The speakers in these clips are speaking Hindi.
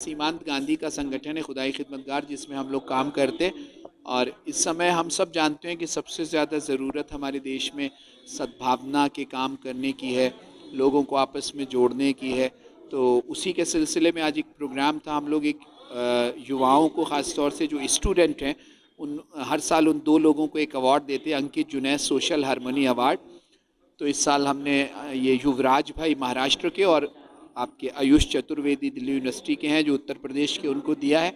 सीमांत गांधी का संगठन है खुदाई खिदमतगार, जिसमें हम लोग काम करते। और इस समय हम सब जानते हैं कि सबसे ज़्यादा ज़रूरत हमारे देश में सद्भावना के काम करने की है, लोगों को आपस में जोड़ने की है। तो उसी के सिलसिले में आज एक प्रोग्राम था। हम लोग एक युवाओं को, ख़ास तौर से जो स्टूडेंट हैं, उन हर साल उन दो लोगों को एक अवार्ड देते हैं, अंकित जुनैद सोशल हारमोनी अवार्ड। तो इस साल हमने ये युवराज भाई महाराष्ट्र के और आपके आयुष चतुर्वेदी दिल्ली यूनिवर्सिटी के हैं जो उत्तर प्रदेश के, उनको दिया है।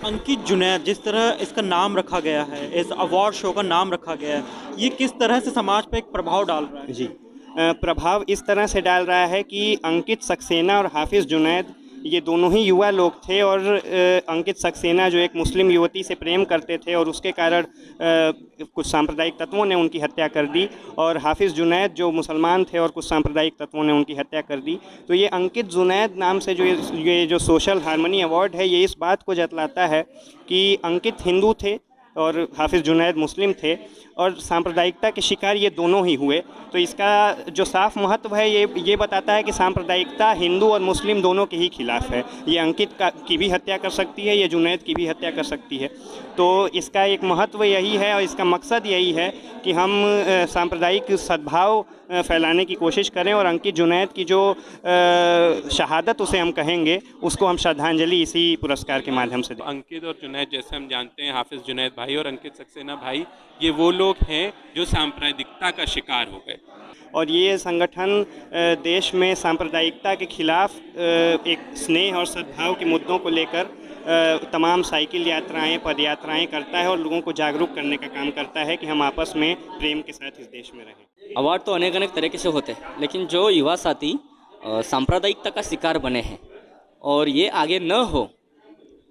अंकित जुनैद, जिस तरह इसका नाम रखा गया है, इस अवार्ड शो का नाम रखा गया है, ये किस तरह से समाज पे एक प्रभाव डाल रहा है? जी, प्रभाव इस तरह से डाल रहा है कि अंकित सक्सेना और हाफिज़ जुनैद ये दोनों ही युवा लोग थे। और अंकित सक्सेना जो एक मुस्लिम युवती से प्रेम करते थे और उसके कारण कुछ सांप्रदायिक तत्वों ने उनकी हत्या कर दी, और हाफिज़ जुनैद जो मुसलमान थे और कुछ सांप्रदायिक तत्वों ने उनकी हत्या कर दी। तो ये अंकित जुनैद नाम से ये जो सोशल हारमोनी अवार्ड है, ये इस बात को जतलाता है कि अंकित हिंदू थे और हाफिज़ जुनैद मुस्लिम थे, और सांप्रदायिकता के शिकार ये दोनों ही हुए। तो इसका जो साफ महत्व है ये बताता है कि सांप्रदायिकता हिंदू और मुस्लिम दोनों के ही खिलाफ है। ये अंकित की भी हत्या कर सकती है, ये जुनैद की भी हत्या कर सकती है। तो इसका एक महत्व यही है और इसका मकसद यही है कि हम सांप्रदायिक सद्भाव फैलाने की कोशिश करें, और अंकित जुनैद की जो शहादत उसे हम कहेंगे, उसको हम श्रद्धांजलि इसी पुरस्कार के माध्यम से दें। अंकित और जुनैद, जैसे हम जानते हैं, हाफिज़ जुनैद भाई और अंकित सक्सेना भाई, ये वो लोग हैं जो सांप्रदायिकता का शिकार हो गए। और ये संगठन देश में सांप्रदायिकता के खिलाफ एक स्नेह और सद्भाव के मुद्दों को लेकर तमाम साइकिल यात्राएं, पद यात्राएं करता है और लोगों को जागरूक करने का काम करता है कि हम आपस में प्रेम के साथ इस देश में रहें। अवार्ड तो अनेक अनेक तरीके से होते हैं, लेकिन जो युवा साथी सांप्रदायिकता का शिकार बने हैं और ये आगे न हो,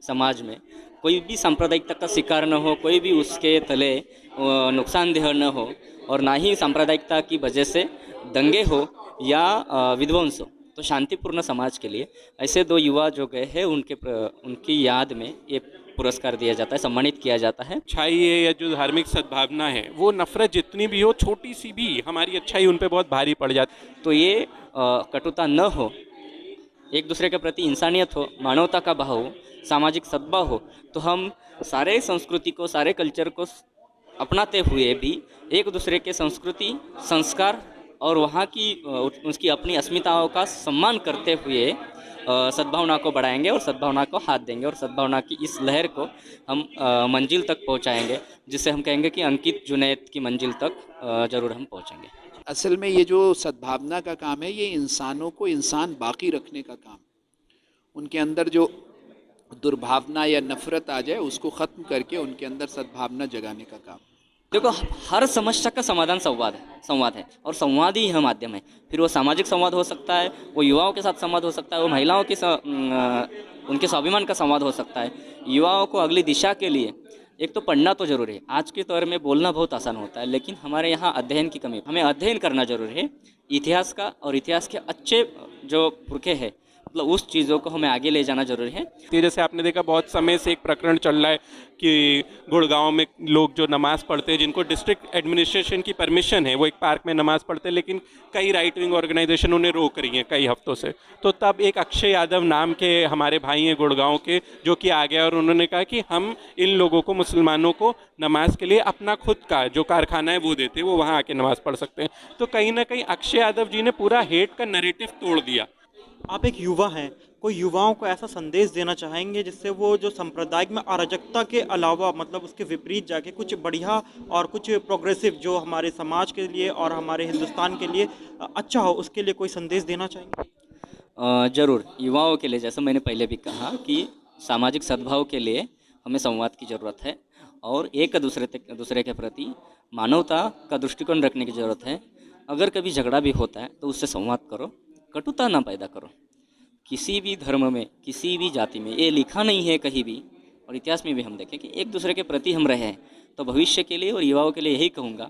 समाज में कोई भी सांप्रदायिकता का शिकार न हो, कोई भी उसके तले नुकसानदेह न हो, और ना ही सांप्रदायिकता की वजह से दंगे हो या विध्वंस हो, तो शांतिपूर्ण समाज के लिए ऐसे दो युवा जो गए हैं उनकी याद में ये पुरस्कार दिया जाता है, सम्मानित किया जाता है। अच्छाई है या जो धार्मिक सद्भावना है, वो नफरत जितनी भी हो, छोटी सी भी हमारी अच्छाई उन पे बहुत भारी पड़ जाती। तो ये कटुता न हो, एक दूसरे के प्रति इंसानियत हो, मानवता का भाव हो, सामाजिक सद्भाव हो, तो हम सारे संस्कृति को, सारे कल्चर को अपनाते हुए भी एक दूसरे के संस्कृति, संस्कार और वहाँ की उसकी अपनी अस्मिताओं का सम्मान करते हुए सद्भावना को बढ़ाएंगे और सद्भावना को हाथ देंगे, और सद्भावना की इस लहर को हम मंजिल तक पहुँचाएंगे, जिससे हम कहेंगे कि अंकित जुनैद की मंजिल तक ज़रूर हम पहुँचेंगे। असल में ये जो सद्भावना का काम है, ये इंसानों को इंसान बाकी रखने का काम, उनके अंदर जो दुर्भावना या नफरत आ जाए उसको ख़त्म करके उनके अंदर सद्भावना जगाने का काम। देखो, हर समस्या का समाधान संवाद है और संवाद ही यह माध्यम है। फिर वो सामाजिक संवाद हो सकता है, वो युवाओं के साथ संवाद हो सकता है, वो महिलाओं के उनके स्वाभिमान का संवाद हो सकता है। युवाओं को अगली दिशा के लिए एक तो पढ़ना तो जरूरी है। आज के दौर में बोलना बहुत आसान होता है, लेकिन हमारे यहाँ अध्ययन की कमी है। हमें अध्ययन करना जरूरी है इतिहास का, और इतिहास के अच्छे जो पुरखे हैं, मतलब उस चीज़ों को हमें आगे ले जाना जरूरी है। जैसे आपने देखा, बहुत समय से एक प्रकरण चल रहा है कि गुड़गांव में लोग जो नमाज़ पढ़ते हैं, जिनको डिस्ट्रिक्ट एडमिनिस्ट्रेशन की परमिशन है, वो एक पार्क में नमाज़ पढ़ते हैं, लेकिन कई राइट विंग ऑर्गेनाइजेशन उन्हें रोक रही हैं कई हफ्तों से। तो तब एक अक्षय यादव नाम के हमारे भाई हैं गुड़गांव के, जो कि आ गया और उन्होंने कहा कि हम इन लोगों को, मुसलमानों को, नमाज के लिए अपना खुद का जो कारखाना है वो देते, वो वहाँ आके नमाज़ पढ़ सकते हैं। तो कहीं ना कहीं अक्षय यादव जी ने पूरा हेट का नैरेटिव तोड़ दिया। आप एक युवा हैं, कोई युवाओं को ऐसा संदेश देना चाहेंगे जिससे वो जो सांप्रदायिक में अराजकता के अलावा, मतलब उसके विपरीत जाके कुछ बढ़िया और कुछ प्रोग्रेसिव जो हमारे समाज के लिए और हमारे हिंदुस्तान के लिए अच्छा हो, उसके लिए कोई संदेश देना चाहेंगे? ज़रूर, युवाओं के लिए, जैसा मैंने पहले भी कहा कि सामाजिक सद्भाव के लिए हमें संवाद की ज़रूरत है और एक दूसरे के प्रति मानवता का दृष्टिकोण रखने की ज़रूरत है। अगर कभी झगड़ा भी होता है तो उससे संवाद करो, कटुता ना पैदा करो। किसी भी धर्म में, किसी भी जाति में ये लिखा नहीं है कहीं भी, और इतिहास में भी हम देखें कि एक दूसरे के प्रति हम रहे हैं। तो भविष्य के लिए और युवाओं के लिए यही कहूँगा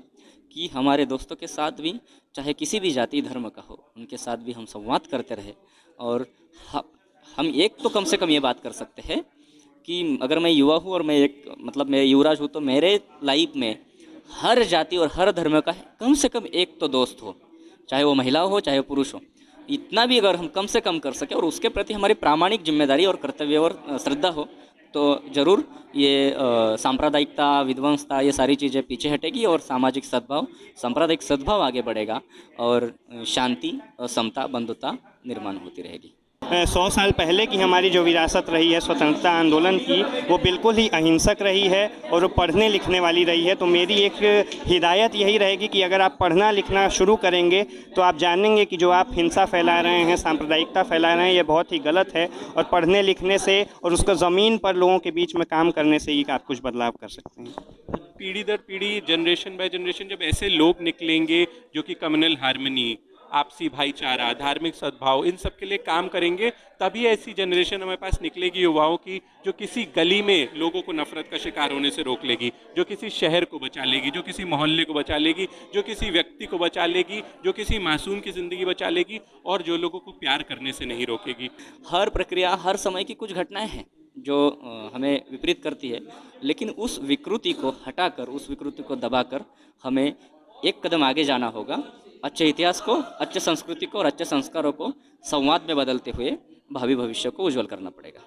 कि हमारे दोस्तों के साथ भी, चाहे किसी भी जाति धर्म का हो, उनके साथ भी हम संवाद करते रहे। और हम एक तो कम से कम ये बात कर सकते हैं कि अगर मैं युवा हूँ और मैं युवराज हूँ, तो मेरे लाइफ में हर जाति और हर धर्म का कम से कम एक तो दोस्त हो, चाहे वो महिला हो चाहे वो पुरुष हो। इतना भी अगर हम कम से कम कर सकें और उसके प्रति हमारी प्रामाणिक जिम्मेदारी और कर्तव्य और श्रद्धा हो तो ज़रूर ये सांप्रदायिकता, विध्वंसता, ये सारी चीज़ें पीछे हटेगी और सामाजिक सद्भाव, सांप्रदायिक सद्भाव आगे बढ़ेगा और शांति और समता, बंधुता निर्माण होती रहेगी। 100 साल पहले की हमारी जो विरासत रही है स्वतंत्रता आंदोलन की, वो बिल्कुल ही अहिंसक रही है और वो पढ़ने लिखने वाली रही है। तो मेरी एक हिदायत यही रहेगी कि अगर आप पढ़ना लिखना शुरू करेंगे तो आप जानेंगे कि जो आप हिंसा फैला रहे हैं, सांप्रदायिकता फैला रहे हैं, ये बहुत ही गलत है। और पढ़ने लिखने से और उसको ज़मीन पर लोगों के बीच में काम करने से ही आप कुछ बदलाव कर सकते हैं। पीढ़ी दर पीढ़ी, जनरेशन बाय जनरेशन जब ऐसे लोग निकलेंगे जो कि कम्युनल हार्मनी, आपसी भाईचारा, धार्मिक सद्भाव, इन सब के लिए काम करेंगे, तभी ऐसी जनरेशन हमारे पास निकलेगी युवाओं की जो किसी गली में लोगों को नफरत का शिकार होने से रोक लेगी, जो किसी शहर को बचा लेगी, जो किसी मोहल्ले को बचा लेगी, जो किसी व्यक्ति को बचा लेगी, जो किसी मासूम की ज़िंदगी बचा लेगी और जो लोगों को प्यार करने से नहीं रोकेगी। हर प्रक्रिया, हर समय की कुछ घटनाएं हैं जो हमें विपरीत करती है, लेकिन उस विकृति को हटाकर, उस विकृति को दबाकर हमें एक कदम आगे जाना होगा। अच्छे इतिहास को, अच्छे संस्कृति को और अच्छे संस्कारों को संवाद में बदलते हुए भावी भविष्य को उज्जवल करना पड़ेगा।